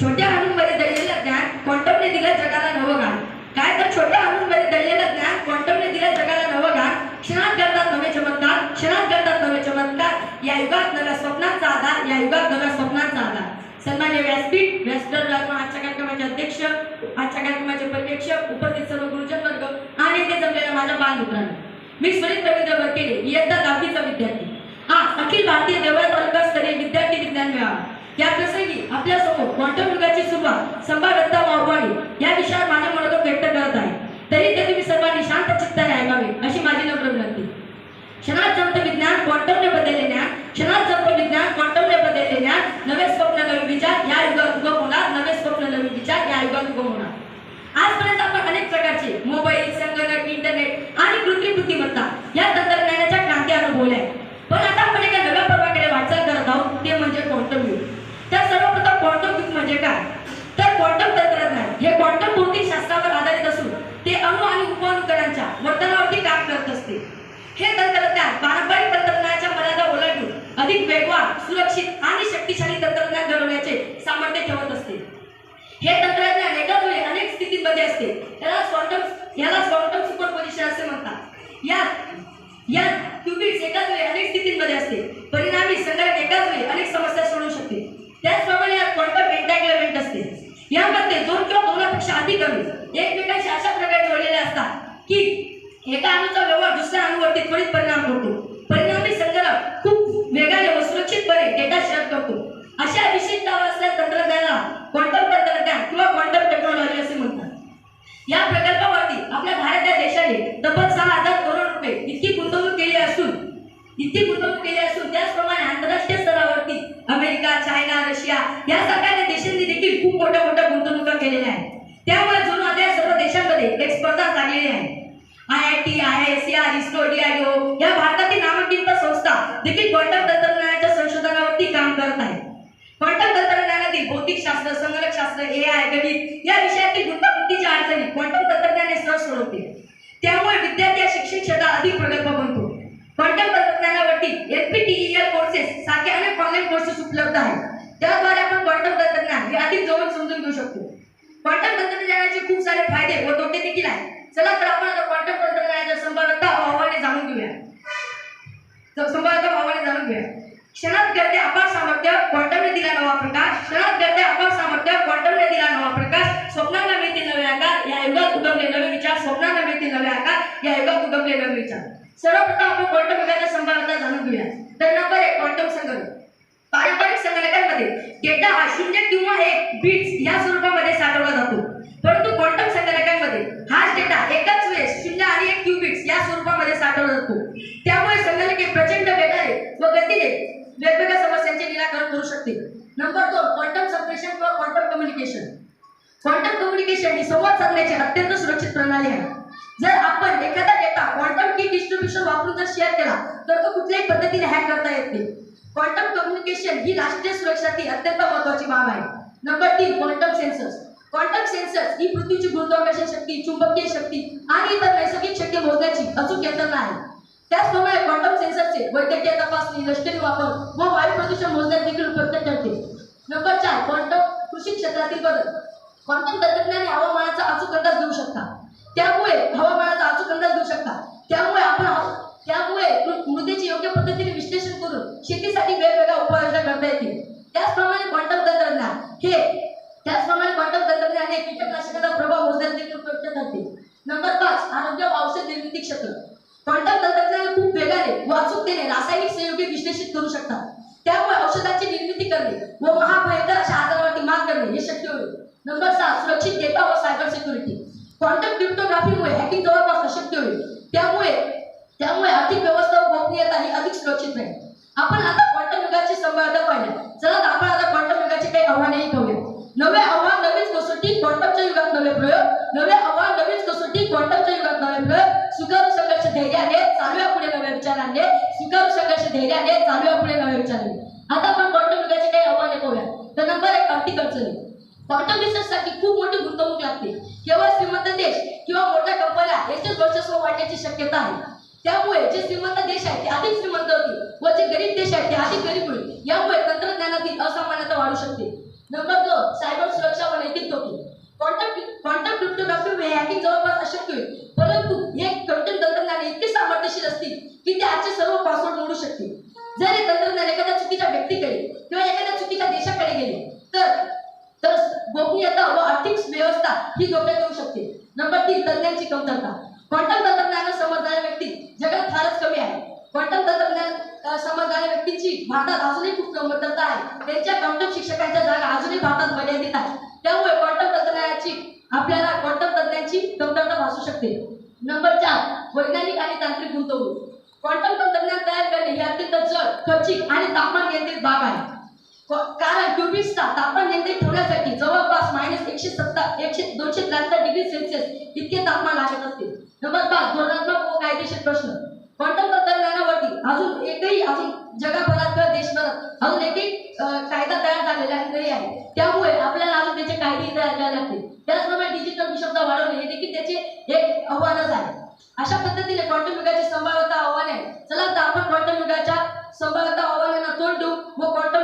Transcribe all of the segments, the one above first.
छोट्या अणूंमध्ये दडलेलं ज्ञान क्वांटमने दिलं जगाला नवं गाण. काय तर छोट्या अणूंमध्ये दडलेलं ज्ञान क्वांटमने दिलं जगाला नवं गाण. क्षणात घडतात नवे चमत्कार, क्षणात घडतात नवे चमत्कार. या युगात नव्या स्वप्नांचा आधार, या युगात नव्या स्वप्नांचा आधार. सन्मान्य व्यासपीठ, व्यासपीठावर आजच्या कार्यक्रमाचे अध्यक्ष, आजच्या कार्यक्रमाचे पर्यवेक्षक, उपस्थित सर्व गुरुजन वर्ग आणि इथे जमलेल्या माझ्या बालमित्रांनो, मी सुनील रवींद्र बरकेले, इयत्ता 10वीचा विद्यार्थी. आज अखिल भारतीय देवळा तालुकास्तरीय विद्यार्थी विज्ञान मेळावा या प्रसंगी आपल्या समोर क्वांटम युगाची सुरुवात, संभाव्यता वाढवावी या विषयावर माझे मनोगत व्यक्त करत आहे. तरी ते तुम्ही सर्वांनी शांत चित्ताने ऐकावे अशी माझी नम्र विनंती. क्षणात जमतं विज्ञान क्वांटमने बदलले ज्ञान, क्षणात जमतं विज्ञान क्वांटमने बदलले ज्ञान. नवे स्वप्न नवे विचार या युगात उगम होणार, नवे स्वप्न नवे विचार या युगात उगम होणार. आजपर्यंत आपण अनेक प्रकारचे मोबाईल, संगणक, इंटरनेट आणि कृत्रिम बुद्धिमत्ता या तंत्रज्ञानाच्या क्रांती अनुभवल्या आहेत. पण आता आपण एका नव्या पर्वाकडे वाटचाल करत आहोत, ते म्हणजे क्वांटम युग. तर सर्वप्रथम क्वांटम युग म्हणजे काय? तर क्वांटम तंत्रज्ञान हे क्वांटम भौतिक शास्त्रावर आधारित असून ते अणु आणि उपअणुकणांच्या वर्तनावरती काम करत असते. हे तंत्रज्ञान पारंपरिक तंत्रज्ञानाच्या मर्यादा ओलांडून अधिक वेगवान, सुरक्षित आणि शक्तिशाली तंत्रज्ञान घडवण्याचे सामर्थ्य ठेवत असते. हे तंत्रज्ञान एकाच वेळी अनेक स्थितींमध्ये असते. याला क्वांटम सुपरपोजिशन असे म्हणतात. या क्यूबिट्स एकाच वेळी अनेक स्थितींमध्ये असते. परिणामी संगणक एकाच वेळी अनेक समस्या सोडवू शकते. त्याचप्रमाणे यात क्वांटम एंटॅंगलमेंट असते. यामध्ये दोन किंवा दोनापेक्षा अधिक अणू एकमेकांशी अशा प्रकारे जोडलेले असतात की एका अणूचा व्यवहार दुसऱ्या अणूवरती त्वरित परिणाम करतो. परिणामी संगणक खूप वेगाने व सुरक्षितपणे डेटा शेअर करतो. अशा विशिष्ट असलेल्या तंत्रज्ञानाला क्वांटम तंत्रज्ञान किंवा क्वांटम टेक्नॉलॉजी असे म्हणतात. या प्रकल्पावरती आपल्या भारत या देशाने तब्बल 6,000 करोड रुपये इतकी गुंतवणूक केली असून त्याचप्रमाणे आंतरराष्ट्रीय स्तरावरती अमेरिका, चायना, रशिया यासारख्या देशांनी देखील खूप मोठ्या गुंतवणुका केलेल्या आहेत. त्यामुळे जणू आता या सर्व देशांमध्ये एक स्पर्धा लागलेली आहे. IIT, IISER, ISRO, DRDO या भारतातील नामांकित संस्था देखील क्वांटम तंत्रज्ञानाच्या संशोधनावरती काम करत आहेत. क्वांटम तंत्रज्ञानातील भौतिकशास्त्र, संगणकशास्त्र, AI, गणित या विषयातील गुंतागुंतीच्या अडचणी क्वांटम तंत्रज्ञानाने सहज सोडवते. त्यामुळे विद्यार्थी या शिक्षण क्षेत्रात अधिक प्रगल्भ बनतो. क्वांटम तंत्रज्ञानावरती NPTEL कोर्सेस सारखे अनेक ऑनलाईन कोर्सेस उपलब्ध आहेत. त्याद्वारे आपण क्वांटम तंत्रज्ञान हे अधिक जवळ समजून घेऊ शकतो. क्वांटम तंत्रज्ञानाचे खूप सारे फायदे व तोटे देखील आहेत. चला तर आपण आता क्वांटम तंत्रज्ञानाच्या संभाव्यता व आव्हाने जाणून घेऊया. क्षणात घडते अपार सामर्थ्य, क्वांटमने दिला नवा प्रकाश. क्षणात घडते अपार सामर्थ्य, क्वांटमने दिला नवा प्रकाश. स्वप्नांना मिळते नवे आकार, या युगात उगमले नवे विचार. स्वप्नांना मिळते नवे आकार, या युगात उगमले नवे विचार. सर्वप्रथम आपण क्वांटम युगाच्या संभाव्यता जाणून घेऊया. तर नंबर 1, क्वांटम संगणक. पारंपरिक संगणकांमध्ये डेटा हा 0 किंवा 1 बिट्स या स्वरूपामध्ये साठवला जातो. परंतु क्वांटम संगणकांमध्ये हाच डेटा एकाच वेळेस 0 आणि 1 क्यूबिट्स या स्वरूपामध्ये साठवला जातो. त्यामुळे संगणक हे प्रचंड वेगाने व गतीने वेगवेगळ्या समस्यांचे निराकरण करू शकते. नंबर 2, क्वांटम संप्रेषण किंवा क्वांटम कम्युनिकेशन. क्वांटम कम्युनिकेशन ही संवाद साधण्याची अत्यंत सुरक्षित प्रणाली आहे. जर आपण एखादा डेटा क्वांटम की डिस्ट्रीब्युशन वापरून जर शेअर केला तर तो कुठल्याही पद्धतीने हॅक करता येत नाही. क्वांटम कम्युनिकेशन ही राष्ट्रीय सुरक्षेसाठी अत्यंत महत्त्वाची बाब आहे. Number 3, quantum sensors. Quantum sensors ही पृथ्वीची गुरुत्वाकर्षण शक्ती, चुंबकीय शक्ती आणि इतर नैसर्गिक शक्ती मोजण्याची अचूक यंत्रणा आहे. त्याचप्रमाणे क्वांटम सेन्सरचे वैद्यकीय तपासणी, लष्करी वापर व वायू प्रदूषण मोजण्यात देखील उपयुक्त ठरते. नंबर 4, क्वांटम कृषी क्षेत्रातील बदल. क्वांटम तंत्रज्ञानाने हवामानाचा अचूक अंदाज घेऊ शकता. त्यामुळे मृदेचे योग्य पद्धतीने विश्लेषण करून शेतीसाठी वेगवेगळ्या उपाययोजना करता येतील. त्याचप्रमाणे क्वांटम तंत्रज्ञान हे कीटकनाशकांचा प्रभाव मोजण्यात देखील उपयुक्त ठरते. नंबर 5, आरोग्य व औषध निर्मिती क्षेत्र. क्वांटम तंत्रज्ञान खूप वेगाने व अचूकतेने रासायनिक संयुगे विश्लेषित करू शकतात. त्यामुळे औषधाची निर्मिती करणे व महाभयंकर अशा आजारावरती मात करणे हे शक्य होईल. नंबर 6, सुरक्षित डेटा व सायबर सिक्युरिटी. क्वांटम क्रिप्टोग्राफीमुळे हॅकिंग जवळपास अशक्य होईल. त्यामुळे आर्थिक व्यवस्था व गोपनीयता ही अधिक सुरक्षित राहील. आपण आता क्वांटम युगाची संभाव्यता पाहिली. चला तर आपण आता क्वांटम युगाचे काही आव्हानेही पाहूया. नवे आव्हान, नवीच कसोटी, क्वांटमच्या युगात नवे प्रयोग. नवे आव्हान, नवीच कसोटी, क्वांटमच्या युगात नवे प्रयोग. स्वीकारू संघर्ष धैर्याने, चालूया पुढे नव्या विचारांनी. स्वीकारू संघर्ष धैर्याने, चालूया पुढे नव्या विचारांनी. आता आपण क्वांटम युगाचे काही आव्हाने पाहूया. तर नंबर 1, आर्थिक अडचणी. क्वांटम रिसर्चसाठी खूप मोठी गुंतवणूक लागते. केवळ श्रीमंत देश किंवा मोठ्या कंपन्या याचेच वर्चस्व वाढण्याची शक्यता आहे. त्यामुळे जे श्रीमंत देश आहेत ते अधिक श्रीमंत होतील व जे गरीब देश आहेत ते अधिक गरीब होईल. यामुळे तंत्रज्ञानातील असामान्यता वाढू शकते. नंबर 2, सायबर तर गोपनीयता व आर्थिक व्यवस्था ही धोक्यात येऊ शकते. नंबर 3, तज्ञांची कमतरता. क्वांटम तंत्रज्ञान समजणाऱ्या व्यक्ती जगात फारच कमी आहे. क्वांटम तंत्रज्ञान समजणाऱ्या व्यक्तींची भारतात अजूनही खूप कमतरता आहे. त्यांच्या क्वांटम शिक्षकांच्या जागा अजूनही भारतात मर्यादित आहे. त्यामुळे क्वांटम तंत्रज्ञानाची कमतरता भासू शकते. नंबर 4, वैज्ञानिक आणि तांत्रिक गुंतवणूक. क्वांटम तंत्रज्ञान तयार करणे ही अत्यंत जड, खर्चिक आणि तापमान नियंत्रित बाब आहे. कारण क्युबिक्सचा तापमान नियंत्रित ठेवण्यासाठी जवळपास -273 डिग्री सेल्सिअस इतके तापमान लागत असते. नंबर 5, धोरणात्मक व कायदेशीर प्रश्न. क्वांटम तंत्रज्ञानावरती अजून जगभरात किंवा देशभरात अजून एकही कायदा तयार झालेला नाही आहे. त्यामुळे आपल्याला अजून त्याचे कायदे तयार करावे लागतील. त्याचप्रमाणे डिजिटल विषमता वाढवणे हे देखील त्याचे एक आव्हानच आहे. अशा पद्धतीने क्वांटम युगाची संभाव्यता आव्हाने आहे. चला तर आपण क्वांटम युगाच्या संभाव्यता आव्हानांना तोंड देऊ व क्वांटम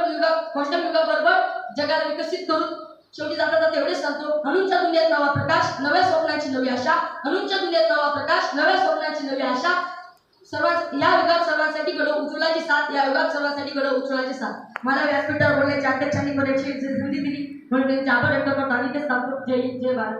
युगाबरोबर जगाला विकसित करून शेवटी जाता एवढेच सांगतो. अणूंच्या दुनियेत नवा प्रकाश, नव्या स्वप्नांची नवी आशा. अणूंच्या दुनियेत नवा प्रकाश, नव्या स्वप्नांची नवी आशा. या युगात सर्वांसाठी घडो उज्ज्वलाची साथ. या युगात सर्वांसाठी घडो उज्ज्वलाची साथ. मला व्यासपीठावर बोलण्याच्या अध्यक्षांनी संधी दिली म्हणून त्यांचे आभार व्यक्त करतो आणि तेच सांगतो. जय हिंद, जय भारत.